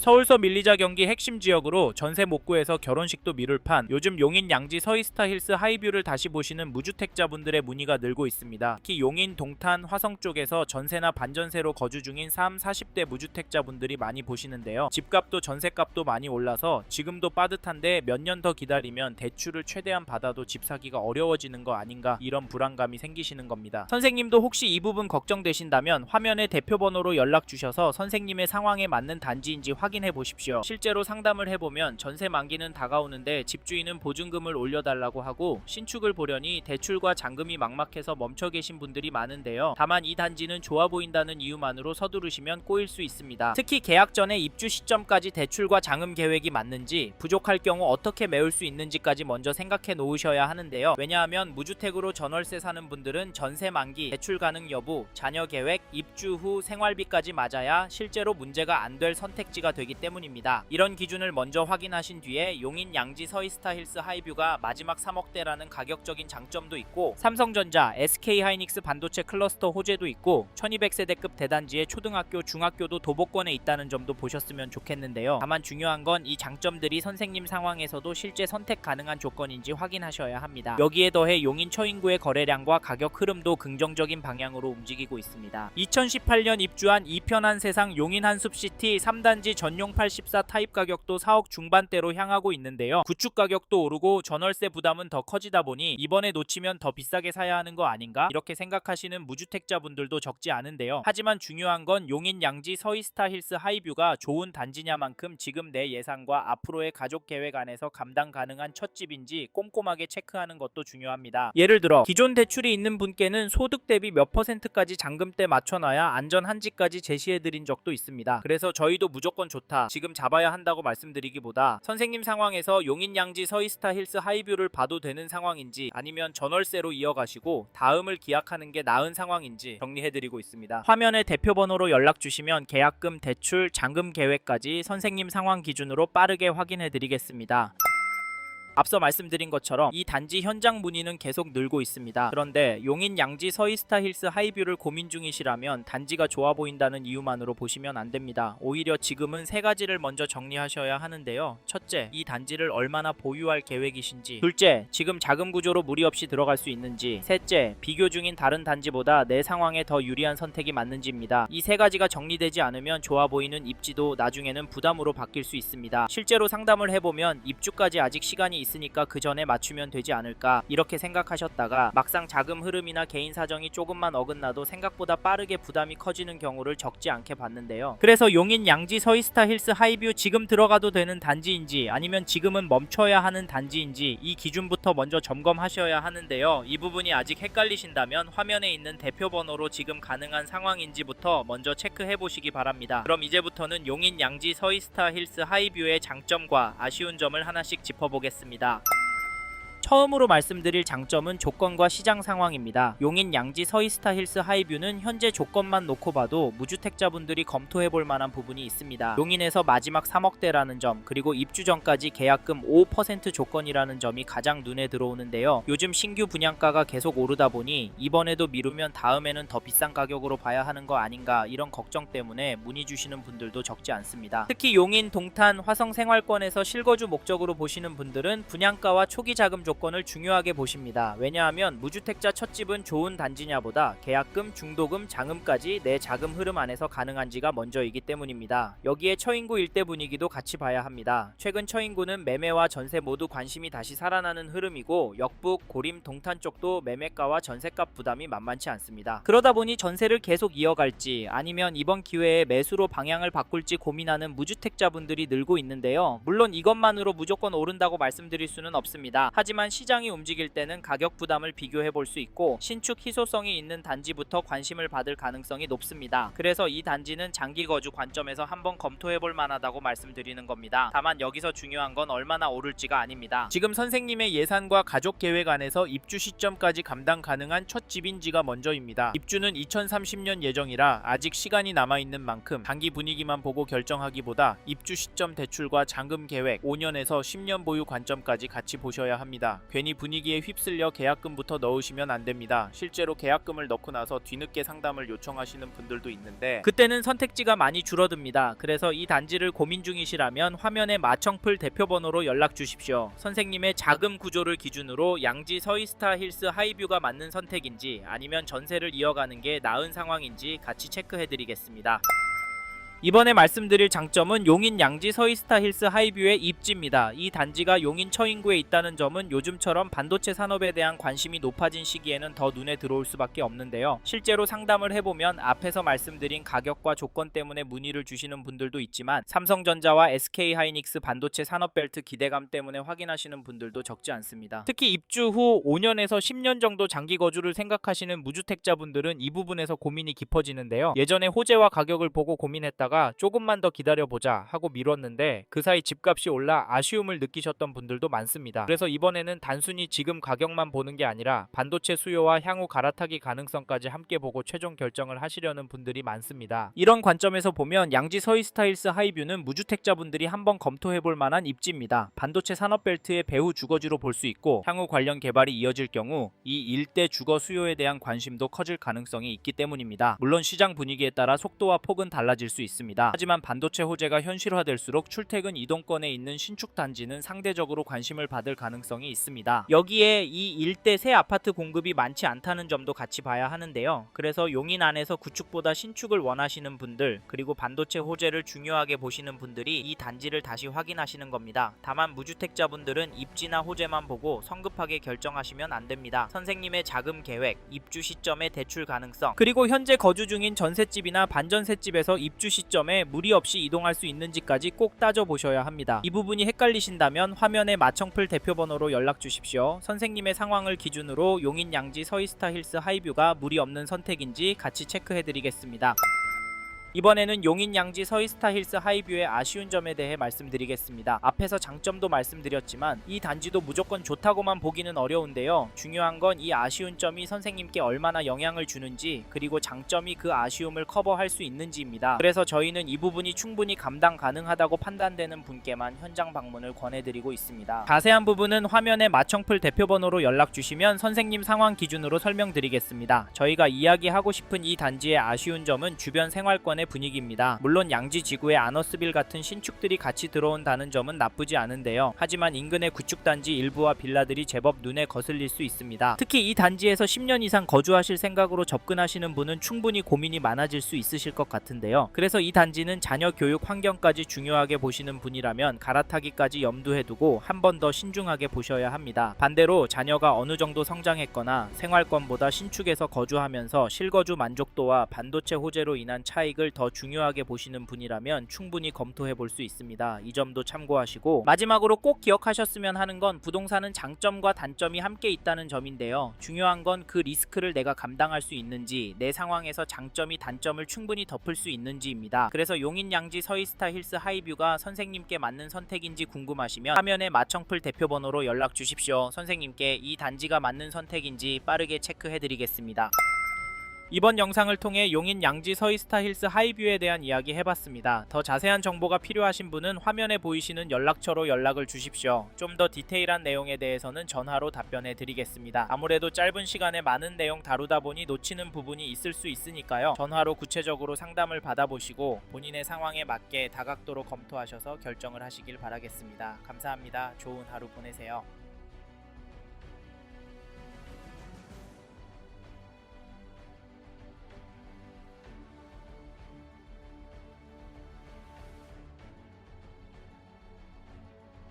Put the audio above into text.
서울서 밀리자 경기 핵심 지역으로 전세 못 구해서 결혼식도 미룰 판 요즘 용인 양지 서이스타 힐스 하이뷰를 다시 보시는 무주택자분들의 문의가 늘고 있습니다. 특히 용인 동탄 화성 쪽에서 전세나 반전세로 거주 중인 30, 40대 무주택자분들이 많이 보시는데요. 집값도 전세값도 많이 올라서 지금도 빠듯한데 몇 년 더 기다리면 대출을 최대한 받아도 집 사기가 어려워지는 거 아닌가, 이런 불안감이 생기시는 겁니다. 선생님도 혹시 이 부분 걱정되신다면 화면에 대표 번호로 연락 주셔서 선생님의 상황에 맞는 단지인지 확인해 보십시오. 실제로 상담을 해보면 전세 만기는 다가오는데 집주인은 보증금을 올려달라고 하고 신축을 보려니 대출과 잔금이 막막해서 멈춰 계신 분들이 많은데요. 다만 이 단지는 좋아 보인다는 이유만으로 서두르시면 꼬일 수 있습니다. 특히 계약 전에 입주 시점까지 대출과 잔금 계획이 맞는지, 부족할 경우 어떻게 메울 수 있는지까지 먼저 생각해 놓으셔야 하는데요. 왜냐하면 무주택으로 전월세 사는 분들은 전세 만기, 대출 가능 여부, 자녀 계획, 입주 후 생활비까지 맞아야 실제로 문제가 안 될 선택지가 되기 때문입니다. 이런 기준을 먼저 확인하신 뒤에 용인 양지 서이스타 힐스 하이뷰가 마지막 3억대라는 가격적인 장점도 있고, 삼성전자, SK하이닉스 반도체 클러스터 호재도 있고 1200세대급 대단지에 초등학교, 중학교도 도보권에 있다는 점도 보셨으면 좋겠는데요. 다만 중요한 건 이 장점들이 선생님 상황에서도 실제 선택 가능한 조건인지 확인하셔야 합니다. 여기에 더해 용인 처인구의 거래량과 가격 흐름도 긍정적인 방향으로 움직이고 있습니다. 2018년 입주한 이편한 세상 용인 한숲시티 3단지 전용 84 타입 가격도 4억 중반대로 향하고 있는데요. 구축 가격도 오르고 전월세 부담은 더 커지다 보니 이번에 놓치면 더 비싸게 사야 하는 거 아닌가, 이렇게 생각하시는 무주택자분들도 적지 않은데요. 하지만 중요한 건 용인 양지 서이스타 힐스 하이뷰가 좋은 단지냐만큼 지금 내 예산과 앞으로의 가족 계획 안에서 감당 가능한 첫 집인지 꼼꼼하게 체크하는 것도 중요합니다. 예를 들어 기존 대출이 있는 분께는 소득 대비 몇 %까지 잔금대 맞춰놔야 안전한 집까지 제시해드린 적도 있습니다. 그래서 저희도 무조건 좋다, 지금 잡아야 한다고 말씀드리기보다 선생님 상황에서 용인 양지 서이스타 힐스 하이뷰를 봐도 되는 상황인지, 아니면 전월세로 이어가시고 다음을 기약하는 게 나은 상황인지 정리해드리고 있습니다. 화면에 대표 번호로 연락 주시면 계약금, 대출, 잔금 계획까지 선생님 상황 기준으로 빠르게 확인해드리겠습니다. 앞서 말씀드린 것처럼 이 단지 현장 문의는 계속 늘고 있습니다. 그런데 용인 양지 서이스타 힐스 하이뷰를 고민 중이시라면 단지가 좋아 보인다는 이유만으로 보시면 안 됩니다. 오히려 지금은 세 가지를 먼저 정리하셔야 하는데요. 첫째, 이 단지를 얼마나 보유할 계획이신지. 둘째, 지금 자금 구조로 무리 없이 들어갈 수 있는지. 셋째, 비교 중인 다른 단지보다 내 상황에 더 유리한 선택이 맞는지입니다. 이 세 가지가 정리되지 않으면 좋아 보이는 입지도 나중에는 부담으로 바뀔 수 있습니다. 실제로 상담을 해보면 입주까지 아직 시간이 있으니까 그 전에 맞추면 되지 않을까, 이렇게 생각하셨다가 막상 자금 흐름이나 개인 사정이 조금만 어긋나도 생각보다 빠르게 부담이 커지는 경우를 적지 않게 봤는데요. 그래서 용인 양지 서이스타 힐스 하이뷰 지금 들어가도 되는 단지인지, 아니면 지금은 멈춰야 하는 단지인지 이 기준부터 먼저 점검하셔야 하는데요. 이 부분이 아직 헷갈리신다면 화면에 있는 대표 번호로 지금 가능한 상황인지부터 먼저 체크해 보시기 바랍니다. 그럼 이제부터는 용인 양지 서이스타 힐스 하이뷰의 장점과 아쉬운 점을 하나씩 짚어보겠습니다. 처음으로 말씀드릴 장점은 조건과 시장 상황입니다. 용인 양지 서이스타 힐스 하이뷰는 현재 조건만 놓고 봐도 무주택자분들이 검토해볼 만한 부분이 있습니다. 용인에서 마지막 3억대라는 점, 그리고 입주 전까지 계약금 5% 조건이라는 점이 가장 눈에 들어오는데요. 요즘 신규 분양가가 계속 오르다 보니 이번에도 미루면 다음에는 더 비싼 가격으로 봐야 하는 거 아닌가, 이런 걱정 때문에 문의 주시는 분들도 적지 않습니다. 특히 용인, 동탄, 화성 생활권에서 실거주 목적으로 보시는 분들은 분양가와 초기 자금 조건을 중요하게 보십니다. 왜냐하면 무주택자 첫 집은 좋은 단지냐보다 계약금, 중도금, 잔금까지 내 자금 흐름 안에서 가능한지가 먼저이기 때문입니다. 여기에 처인구 일대 분위기도 같이 봐야 합니다. 최근 처인구는 매매와 전세 모두 관심이 다시 살아나는 흐름이고 역북, 고림, 동탄 쪽도 매매가와 전세값 부담이 만만치 않습니다. 그러다 보니 전세를 계속 이어갈지 아니면 이번 기회에 매수로 방향을 바꿀지 고민하는 무주택자분들이 늘고 있는데요. 물론 이것만으로 무조건 오른다고 말씀드릴 수는 없습니다. 하지만 시장이 움직일 때는 가격 부담을 비교해 볼 수 있고 신축 희소성이 있는 단지부터 관심을 받을 가능성이 높습니다. 그래서 이 단지는 장기 거주 관점에서 한번 검토해 볼 만하다고 말씀드리는 겁니다. 다만 여기서 중요한 건 얼마나 오를지가 아닙니다. 지금 선생님의 예산과 가족 계획 안에서 입주 시점까지 감당 가능한 첫 집인지가 먼저입니다. 입주는 2030년 예정이라 아직 시간이 남아있는 만큼 단기 분위기만 보고 결정하기보다 입주 시점 대출과 잔금 계획, 5년에서 10년 보유 관점까지 같이 보셔야 합니다. 있습니다. 괜히 분위기에 휩쓸려 계약금부터 넣으시면 안 됩니다. 실제로 계약금을 넣고 나서 뒤늦게 상담을 요청하시는 분들도 있는데 그때는 선택지가 많이 줄어듭니다. 그래서 이 단지를 고민 중이시라면 화면에 마청풀 대표번호로 연락 주십시오. 선생님의 자금 구조를 기준으로 양지 서이스타 힐스 하이뷰가 맞는 선택인지 아니면 전세를 이어가는 게 나은 상황인지 같이 체크해드리겠습니다. 이번에 말씀드릴 장점은 용인 양지 서이스타 힐스 하이뷰의 입지입니다. 이 단지가 용인 처인구에 있다는 점은 요즘처럼 반도체 산업에 대한 관심이 높아진 시기에는 더 눈에 들어올 수밖에 없는데요. 실제로 상담을 해보면 앞에서 말씀드린 가격과 조건 때문에 문의를 주시는 분들도 있지만 삼성전자와 SK하이닉스 반도체 산업벨트 기대감 때문에 확인하시는 분들도 적지 않습니다. 특히 입주 후 5년에서 10년 정도 장기 거주를 생각하시는 무주택자분들은 이 부분에서 고민이 깊어지는데요. 예전에 호재와 가격을 보고 고민했다가 조금만 더 기다려보자 하고 미뤘는데 그 사이 집값이 올라 아쉬움을 느끼셨던 분들도 많습니다. 그래서 이번에는 단순히 지금 가격만 보는 게 아니라 반도체 수요와 향후 갈아타기 가능성까지 함께 보고 최종 결정을 하시려는 분들이 많습니다. 이런 관점에서 보면 양지 서이스타 힐스 하이뷰는 무주택자분들이 한번 검토해볼 만한 입지입니다. 반도체 산업벨트의 배후 주거지로 볼 수 있고 향후 관련 개발이 이어질 경우 이 일대 주거 수요에 대한 관심도 커질 가능성이 있기 때문입니다. 물론 시장 분위기에 따라 속도와 폭은 달라질 수 있습니다. 하지만 반도체 호재가 현실화될수록 출퇴근 이동권에 있는 신축 단지는 상대적으로 관심을 받을 가능성이 있습니다. 여기에 이 일대 새 아파트 공급이 많지 않다는 점도 같이 봐야 하는데요. 그래서 용인 안에서 구축보다 신축을 원하시는 분들 그리고 반도체 호재를 중요하게 보시는 분들이 이 단지를 다시 확인하시는 겁니다. 다만 무주택자분들은 입지나 호재만 보고 성급하게 결정하시면 안 됩니다. 선생님의 자금 계획, 입주 시점의 대출 가능성, 그리고 현재 거주 중인 전셋집이나 반전셋집에서 입주 시점에 무리 없이 이동할 수 있는지까지 꼭 따져보셔야 합니다. 이 부분이 헷갈리신다면 화면에 마청풀 대표번호로 연락 주십시오. 선생님의 상황을 기준으로 용인 양지 서이스타 힐스 하이뷰가 무리 없는 선택인지 같이 체크해드리겠습니다. 이번에는 용인 양지 서이스타 힐스 하이뷰의 아쉬운 점에 대해 말씀드리겠습니다. 앞에서 장점도 말씀드렸지만 이 단지도 무조건 좋다고만 보기는 어려운데요. 중요한 건 이 아쉬운 점이 선생님께 얼마나 영향을 주는지 그리고 장점이 그 아쉬움을 커버할 수 있는지입니다. 그래서 저희는 이 부분이 충분히 감당 가능하다고 판단되는 분께만 현장 방문을 권해드리고 있습니다. 자세한 부분은 화면에 마청풀 대표번호로 연락 주시면 선생님 상황 기준으로 설명드리겠습니다. 저희가 이야기하고 싶은 이 단지의 아쉬운 점은 주변 생활권의 분위기입니다. 물론 양지 지구에 아너스빌 같은 신축들이 같이 들어온다는 점은 나쁘지 않은데요. 하지만 인근의 구축단지 일부와 빌라들이 제법 눈에 거슬릴 수 있습니다. 특히 이 단지에서 10년 이상 거주하실 생각으로 접근하시는 분은 충분히 고민이 많아질 수 있으실 것 같은데요. 그래서 이 단지는 자녀 교육 환경까지 중요하게 보시는 분이라면 갈아타기까지 염두에 두고 한 번 더 신중하게 보셔야 합니다. 반대로 자녀가 어느 정도 성장했거나 생활권보다 신축에서 거주하면서 실거주 만족도와 반도체 호재로 인한 차익을 더 중요하게 보시는 분이라면 충분히 검토해 볼 수 있습니다. 이 점도 참고하시고 마지막으로 꼭 기억하셨으면 하는 건 부동산은 장점과 단점이 함께 있다는 점인데요. 중요한 건 그 리스크를 내가 감당할 수 있는지 내 상황에서 장점이 단점을 충분히 덮을 수 있는지입니다. 그래서 용인 양지 서이스타 힐스 하이뷰가 선생님께 맞는 선택인지 궁금하시면 화면에 마청풀 대표번호로 연락 주십시오. 선생님께 이 단지가 맞는 선택인지 빠르게 체크해 드리겠습니다. 이번 영상을 통해 용인 양지 서이스타 힐스 하이뷰에 대한 이야기 해봤습니다. 더 자세한 정보가 필요하신 분은 화면에 보이시는 연락처로 연락을 주십시오. 좀 더 디테일한 내용에 대해서는 전화로 답변해 드리겠습니다. 아무래도 짧은 시간에 많은 내용 다루다 보니 놓치는 부분이 있을 수 있으니까요. 전화로 구체적으로 상담을 받아보시고 본인의 상황에 맞게 다각도로 검토하셔서 결정을 하시길 바라겠습니다. 감사합니다. 좋은 하루 보내세요.